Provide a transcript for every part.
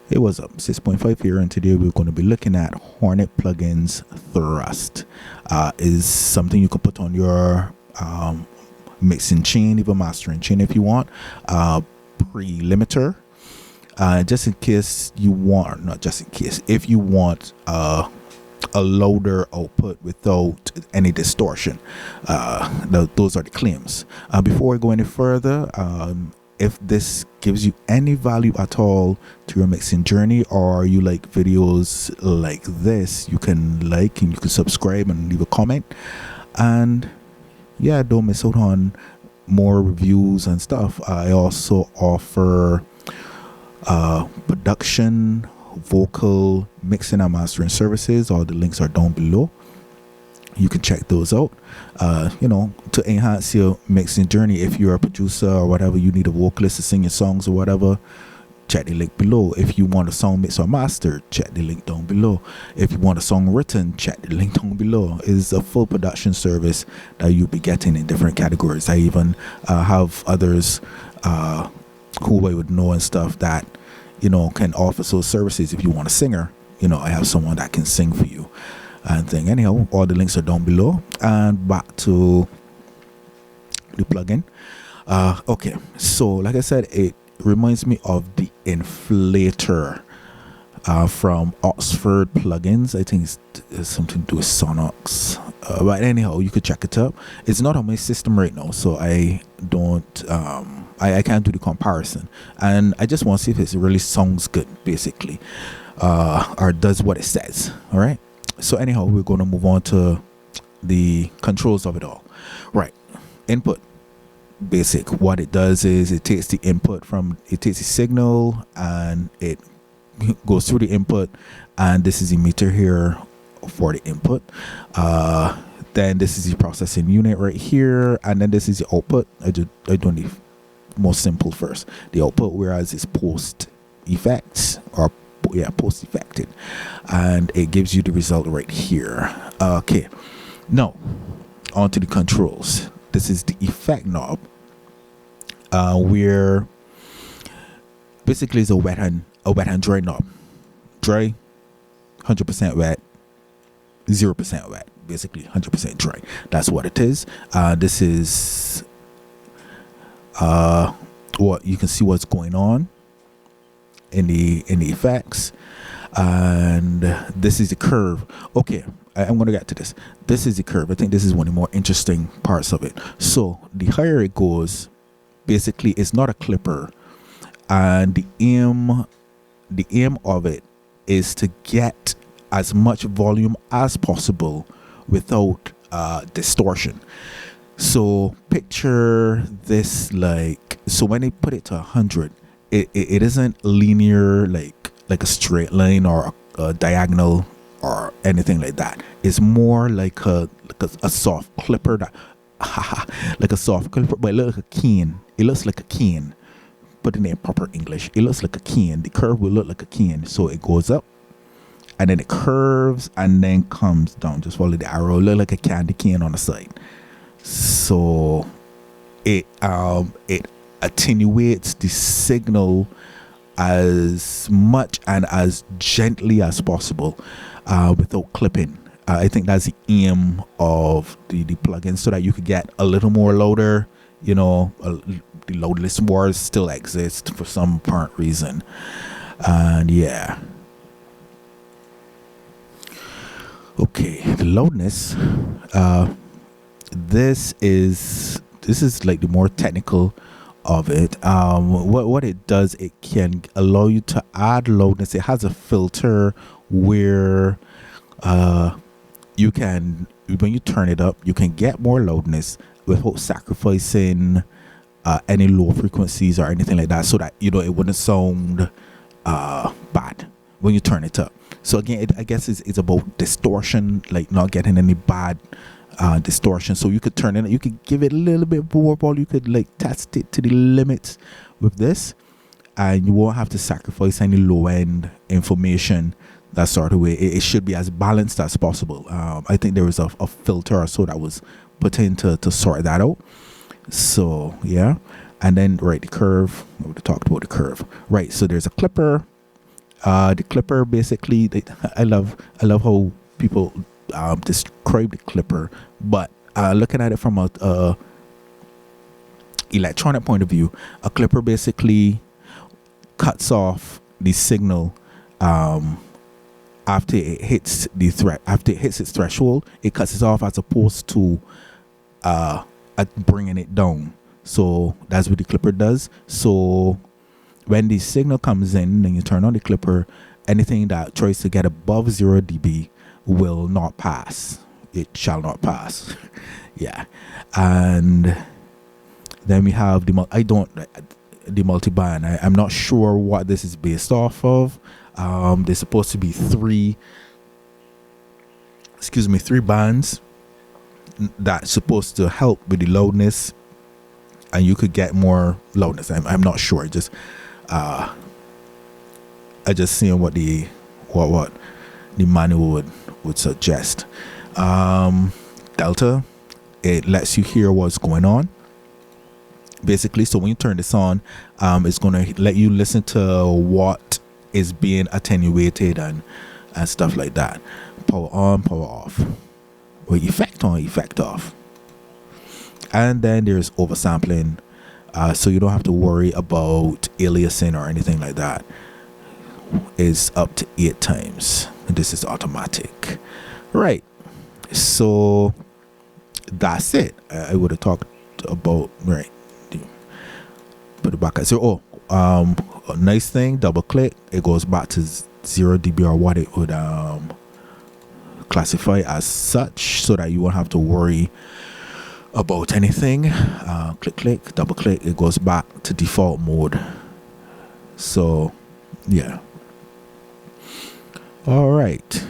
Hey, what's up? 6.5 here, and today we're going to be looking at Hornet plugins thrust. Is something you can put on your mixing chain, even mastering chain if you want. Pre-limiter, just in case you want, not just in case, if you want a louder output without any distortion. Those are the claims. Before we go any further, if this gives you any value at all to your mixing journey, or you like videos like this, you can like and you can subscribe and leave a comment. And yeah, don't miss out on more reviews and stuff. I also offer production, vocal, mixing and mastering services. All the links are down below. You can check those out. To enhance your mixing journey. If you're a producer or whatever, you need a vocalist to sing your songs or whatever, check the link below. If you want a song mixed or mastered, check the link down below. If you want a song written, check the link down below. It's a full production service that you'll be getting in different categories. I even have others who I would know and stuff that can offer those services. If you want a singer, I have someone that can sing for you and thing. Anyhow, all the links are down below. And back to the plugin. Okay, so like I said, it reminds me of the Inflator from Oxford Plugins. I think it's something to do with Sonox. But anyhow, you could check it up. It's not on my system right now, so I don't I can't do the comparison, and I just want to see if it really sounds good, basically, or does what it says. All right. So anyhow, we're going to move on to the controls of it all. Right. Input. Basic. What it does is it takes the the signal and it goes through the input, and this is the meter here for the input. Then this is the processing unit right here, and then this is the output. I do the most simple first. The output, whereas it's post effects or post effected, and it gives you the result right here. Okay, now onto the controls. This is the effect knob, where basically it's a wet and dry knob. Dry, 100% wet, 0% wet, basically 100% dry. That's what it is. This is what you can see what's going on in the effects, and this is the curve. Okay, I'm gonna get to this. This is the curve. I think this is one of the more interesting parts of it. So the higher it goes, basically it's not a clipper, and the aim of it is to get as much volume as possible without distortion. So picture this, like, so when they put it to 100, it isn't linear, like a straight line or a diagonal or anything like that. It's more like a soft clipper, that like a soft clipper, but it looks like a cane. It looks like a cane. Put it in proper English, it looks like a cane. The curve will look like a cane. So it goes up, and then it curves, and then comes down. Just follow the arrow. Look like a candy cane on the side. So it attenuates the signal as much and as gently as possible, without clipping. I think that's the aim of the plugin, so that you could get a little more louder. The loudness wars still exist for some apparent reason, and yeah. Okay, the loudness. This is like the more technical of it. What it does, it can allow you to add loudness. It has a filter where you can, when you turn it up, you can get more loudness without sacrificing any low frequencies or anything like that, so that it wouldn't sound bad when you turn it up. So again, I guess it's about distortion, like not getting any bad distortion. So you could turn it, you could give it a little bit more volume, you could like test it to the limits with this, and you won't have to sacrifice any low end information. That sort of way, it should be as balanced as possible. I think there was a filter or so that was put in to sort that out. So yeah, and then right, the curve, we talked about the curve, right? So there's a clipper, The clipper basically, I love how people describe the clipper, but looking at it from a electronic point of view, a clipper basically cuts off the signal after it hits its threshold. It cuts it off as opposed to bringing it down. So that's what the clipper does. So when the signal comes in and you turn on the clipper, anything that tries to get above 0 dB will not pass. It shall not pass. Yeah. And then we have the multi-band. I'm not sure what this is based off of. There's supposed to be three bands that's supposed to help with the loudness, and you could get more loudness. I'm not sure. I just seeing what the manual would suggest. Delta, it lets you hear what's going on basically. So when you turn this on, it's going to let you listen to what is being attenuated and stuff like that. Power on, power off, or effect on, effect off. And then there's oversampling, so you don't have to worry about aliasing or anything like that. It's up to 8 times. This is automatic, right? So that's it. I would have talked about, right, put it back at 0. A nice thing, double click, it goes back to 0 dB or what it would classify as such, so that you won't have to worry about anything. Click, double click, it goes back to default mode. So yeah. All right,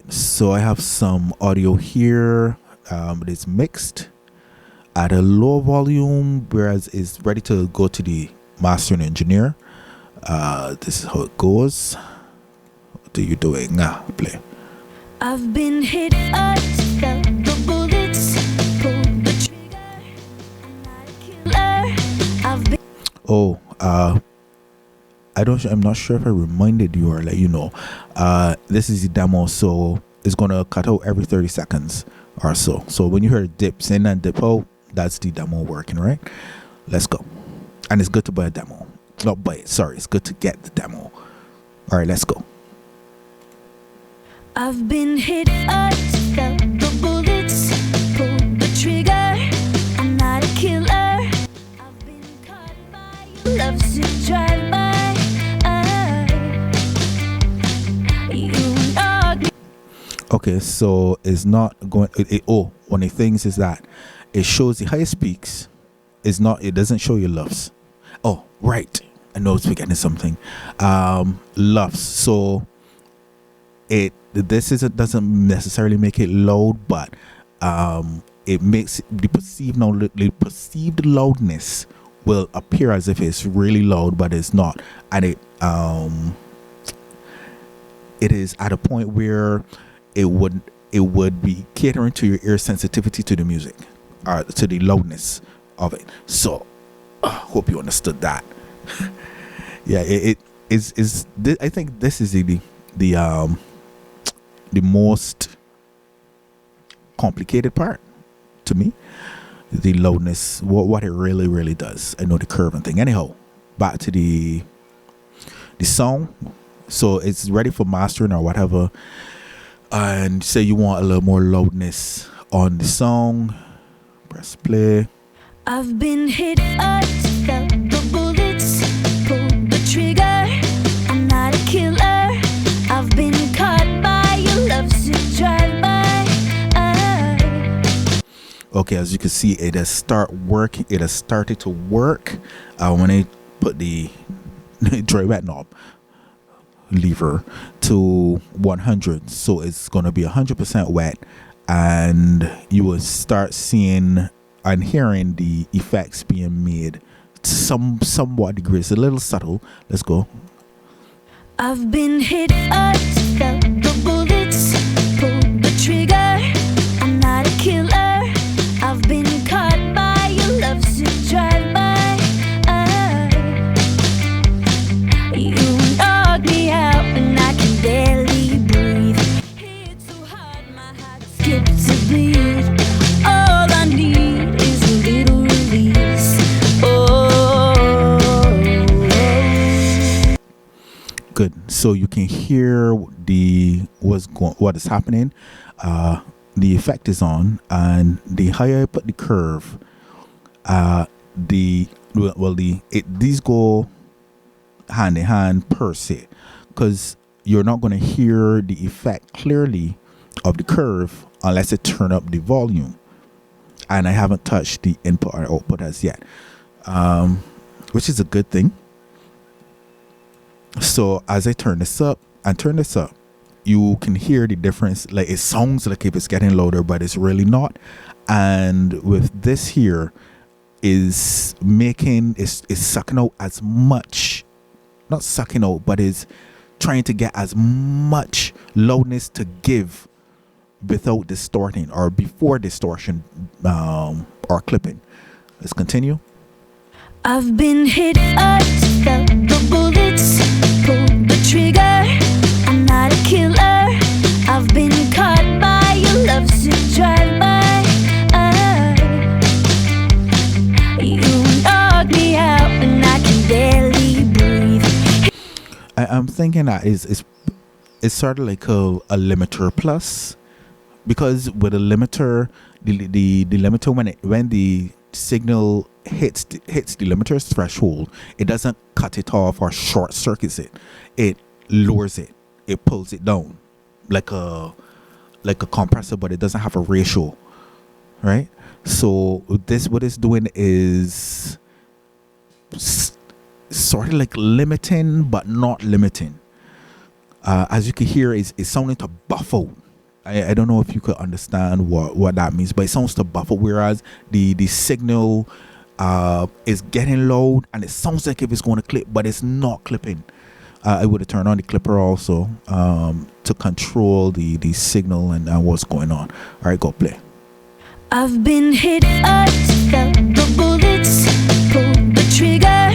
so I have some audio here. It's mixed at a low volume, whereas it's ready to go to the mastering engineer. This is how it goes. What are you doing? Play. I've been hit, felt the bullets, pulled the trigger. I'm not a killer. I've been. Oh, I'm not sure if I reminded you or let you know. This is the demo, so it's gonna cut out every 30 seconds or so. So when you hear dips in and dip out, that's the demo working, right? Let's go. And it's good to buy a demo. Not buy it, sorry, it's good to get the demo. All right, let's go. I've been hit, felt the bullets, pulled the trigger. I'm not a killer. I've been caught by your love to drive by. Okay, so it's not going. One of the things is that it shows the highest peaks. It doesn't show your lofts. Oh, right. I know it's forgetting something. Lofts. So it doesn't necessarily make it loud, but it makes the perceived loudness will appear as if it's really loud, but it's not, and it is at a point where it would be catering to your ear sensitivity to the music, or to the loudness of it. So hope you understood that. Yeah, it is. I think this is the most complicated part to me. The loudness, what it really does. I know the curve and thing. Anyhow, back to the song. So it's ready for mastering or whatever. And say you want a little more loudness on the song. Press play. I've been hit, felt the bullets, pulled the trigger. I'm not a killer. I've been caught by your love to drive by. Okay, as you can see, it has started to work when I put the dry wet knob lever to 100. So it's going to be 100% wet, and you will start seeing and hearing the effects being made somewhat degree. It's a little subtle. Let's go. I've been hit, felt the bullets, pulled the trigger. I'm not a killer. I've been caught by your love to drive by. You know Good. So you can hear what is happening. The effect is on, and the higher I put the curve, these go hand in hand per se, because you're not going to hear the effect clearly of the curve unless I turn up the volume, and I haven't touched the input or output as yet, which is a good thing. So as I turn this up and turn this up, you can hear the difference. Like, it sounds like if it's getting louder, but it's really not. And with this here, is sucking out as much, not sucking out, but is trying to get as much loudness to give without distorting or before distortion or clipping. Let's continue. I've been hit up, felt the bullets, pulled the trigger. I'm not a killer. I've been caught by your love to drive by. You knock me out and I can barely breathe. I'm thinking that it's sort of like a limiter plus, because with a limiter, the limiter, when the signal hits the limiter's threshold, it doesn't cut it off or short circuits it. It lowers it. It pulls it down like a compressor, but it doesn't have a ratio, right? So what it's doing is sort of like limiting but not limiting. As you can hear, it's sounding to buff out. I don't know if you could understand what that means, but it sounds to buff out, whereas the signal is getting loud and it sounds like if it's going to clip, but it's not clipping. I would have turned on the clipper also to control the signal and what's going on. All right, go play. I've been hit up, felt the bullets, pulled the trigger.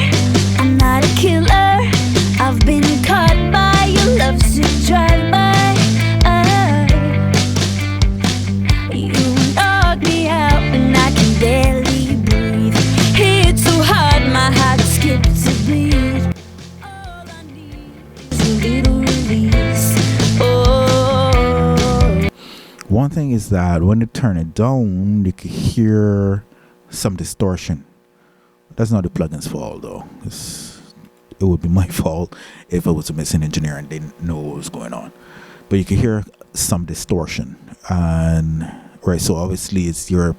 I'm not a killer. I've been caught by your love to drive by. You knock me out and I can barely breathe. Hit so hard my heart skips a beat. All I need is a little release. Oh. One thing is that when you turn it down, you can hear some distortion. That's not the plugin's fault though. It would be my fault if I was a mixing engineer and didn't know what was going on. But you can hear some distortion, and right, so obviously it's your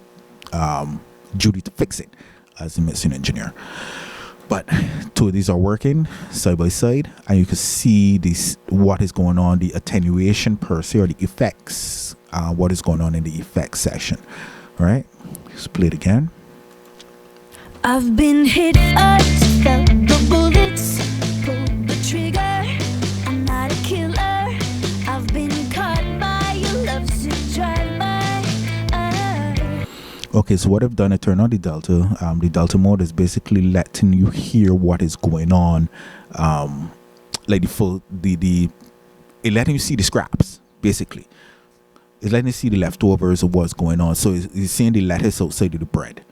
duty to fix it as a mixing engineer. But two of these are working side by side, and you can see what is going on, the attenuation per se, or the effects, what is going on in the effects section. All right, let's play it again. I've been hit up, felt the bullets, pulled the trigger. I'm not a killer. I've been caught by your love to drive by. Okay, so what I've done, I turned on the delta. The delta mode is basically letting you hear what is going on, like it's letting you see the scraps. Basically, it's letting you see the leftovers of what's going on. So it's seeing the lettuce outside of the bread.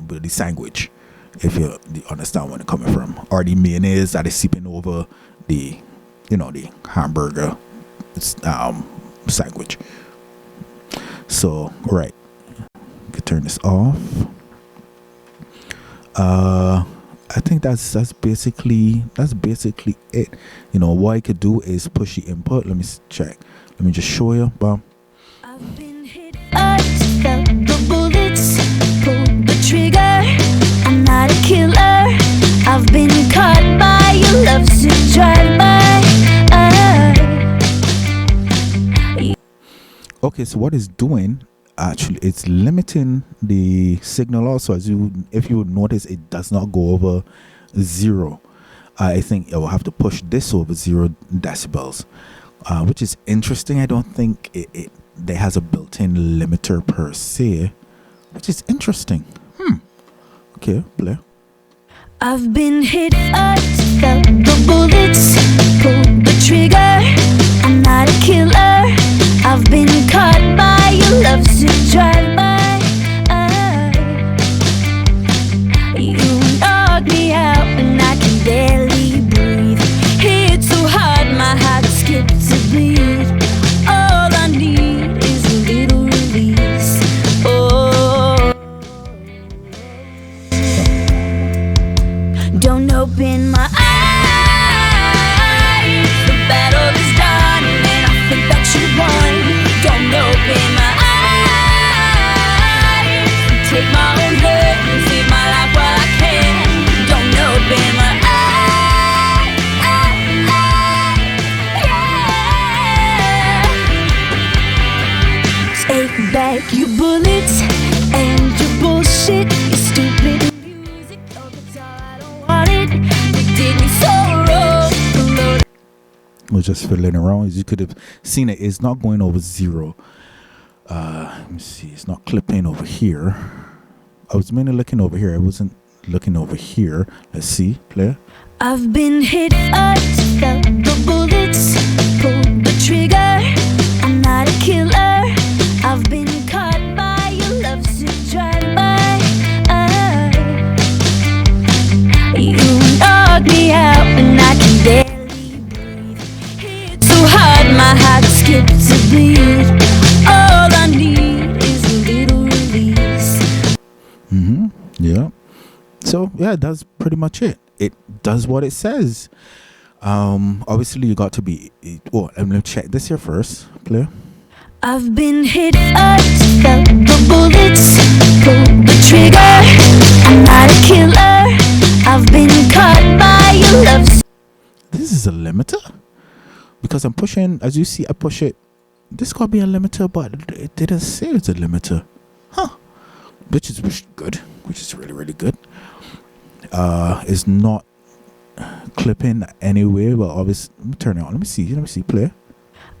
With the sandwich, if you understand where I'm coming from, or the mayonnaise that is seeping over the hamburger sandwich. So right, you can turn this off. I think that's basically it. What I could do is push the input. Let me check. Let me just show you. Bam. I've been hit up, felt the bullets, pulled the trigger. I'm not a killer. I've been caught by your love to drive by. Okay, so what it's doing, actually, it's limiting the signal also. If you would notice, it does not go over 0. I think I will have to push this over 0 decibels, which is interesting. I don't think it has a built-in limiter per se, which is interesting. Okay, play. I've been hit up, felt the bullets, pulled the trigger. I'm not a killer. I've been caught by your love to drive by. You knock me out and I can barely breathe. Hit my eyes. The battle is done, and I think that you won. Don't open my eyes. Take my own hurt and save my life while I can. Don't open my eyes. Yeah. Take back your bullets and your bullshit, your stupid music. Oh, that's all I don't want it. You did me so wrong. We're just fiddling around. As you could have seen, it's not going over 0. Let me see. It's not clipping over here. I was mainly looking over here. I wasn't looking over here. Let's see. Play. I've been hit first, felt the bullets, pulled the trigger. I'm not a killer. I've been caught by your love to drive by. You knocked me out and I can barely breathe. It's so hard, my heart skips a beat. All I need is a little release. Yeah. So yeah, that's pretty much it. It does what it says. Obviously you got to be. Oh, let me check this here first. Play. I've been hit first, felt the bullets, pulled the trigger. I'm not a killer. I've been caught by your love. This is a limiter because I'm pushing. As you see, I push it. This could be a limiter, but it didn't say it's a limiter, huh? Which is good. Which is really good. It's not clipping anyway, but obviously, let me turn it on. Let me see. Play.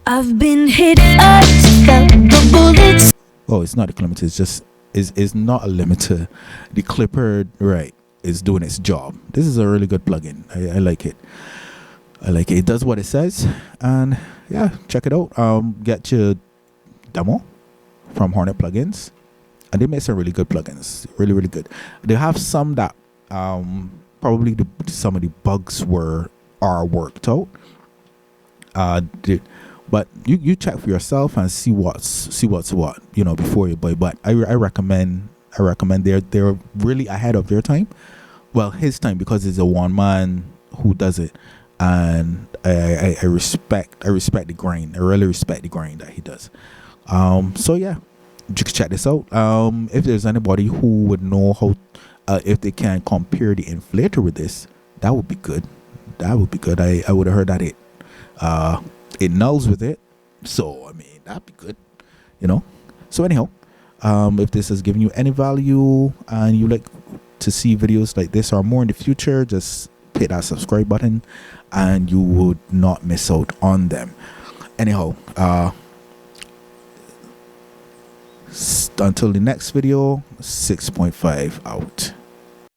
I've been hit first, felt the bullets. Oh, it's not a limiter. It's just is not a limiter. The clipper, right, is doing its job. This is a really good plugin. I like it. It does what it says, and yeah, check it out. Get your demo from Hornet plugins, and they make some really good plugins. Really good. They have some that probably some of the bugs are worked out. But you check for yourself and see what's what, before you buy. But I recommend they're really ahead of their time. Well, his time, because it's a one man who does it, and I respect the grind. I really respect the grind that he does. So yeah, you can check this out. If there's anybody who would know how, if they can compare the Inflator with this, that would be good. I would have heard that it nulls with it, so I mean that'd be good, So anyhow, if this has given you any value and you like to see videos like this or more in the future, just hit that subscribe button and you would not miss out on them. Anyhow, until the next video, 6.5 out.